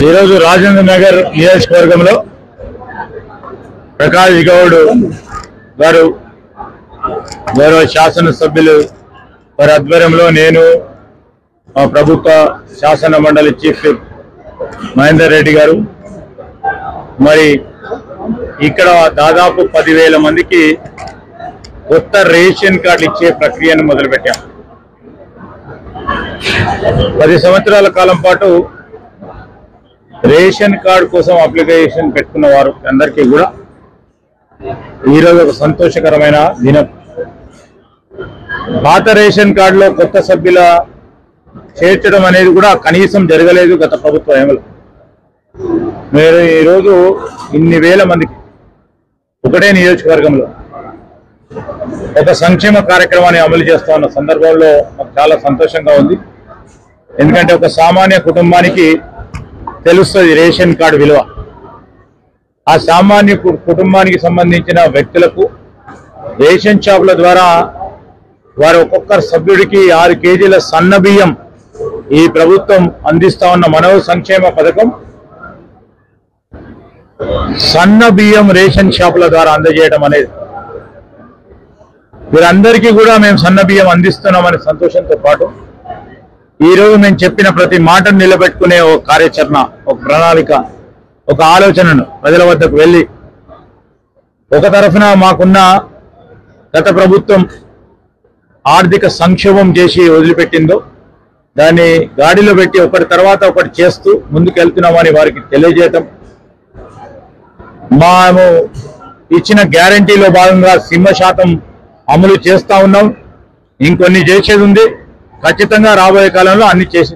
ఈరోజు రాజేంద్ర నగర్ నియోజకవర్గంలో ప్రకాష్ గౌడ్ గారు గౌరవ శాసనసభ్యులు వారి ఆధ్వర్యంలో నేను మా ప్రభుత్వ శాసన మండలి చీఫ్ మహేందర్ రెడ్డి గారు మరి ఇక్కడ దాదాపు 10,000 మందికి కొత్త రేషన్ కార్డు ఇచ్చే ప్రక్రియను మొదలుపెట్టాం. 10 సంవత్సరాల కాలం పాటు రేషన్ కార్డు కోసం అప్లికేషన్ పెట్టుకున్న వారు అందరికీ కూడా ఈరోజు ఒక సంతోషకరమైన దినం. పాత రేషన్ కార్డులో కొత్త సభ్యుల చేర్చడం అనేది కూడా కనీసం జరగలేదు గత ప్రభుత్వ హయాంలో. మీరు ఈరోజు ఇన్ని వేల మందికి ఒకటే నియోజకవర్గంలో ఒక సంక్షేమ కార్యక్రమాన్ని అమలు చేస్తా ఉన్న సందర్భంలో నాకు చాలా సంతోషంగా ఉంది. ఎందుకంటే ఒక సామాన్య కుటుంబానికి తెలుస్తుంది రేషన్ కార్డు విలువ. ఆ సామాన్య కుటుంబానికి సంబంధించిన వ్యక్తులకు రేషన్ షాపుల ద్వారా వారు ఒక్కొక్క సభ్యుడికి 6 కేజీల సన్న బియ్యం ఈ ప్రభుత్వం అందిస్తా ఉన్న మనవ సంక్షేమ పథకం సన్న బియ్యం రేషన్ షాపుల ద్వారా అందజేయడం అనేది వీరందరికీ కూడా మేము సన్న బియ్యం అందిస్తున్నామనే సంతోషంతో పాటు ఈరోజు మేము చెప్పిన ప్రతి మాటను నిలబెట్టుకునే ఒక కార్యాచరణ, ఒక ప్రణాళిక, ఒక ఆలోచనను ప్రజల వద్దకు వెళ్ళి ఒక తరఫున మాకున్న గత ప్రభుత్వం ఆర్థిక సంక్షోభం చేసి వదిలిపెట్టిందో దాన్ని గాడిలో పెట్టి ఒకటి తర్వాత ఒకటి చేస్తూ ముందుకెళ్తున్నామని వారికి తెలియజేయటం, మేము ఇచ్చిన గ్యారంటీలో భాగంగా సింహశాతం అమలు చేస్తా ఉన్నాం. ఇంకొన్ని చేసేది ఉంది. ఖచ్చితంగా రాబోయే కాలంలో అన్ని చేసి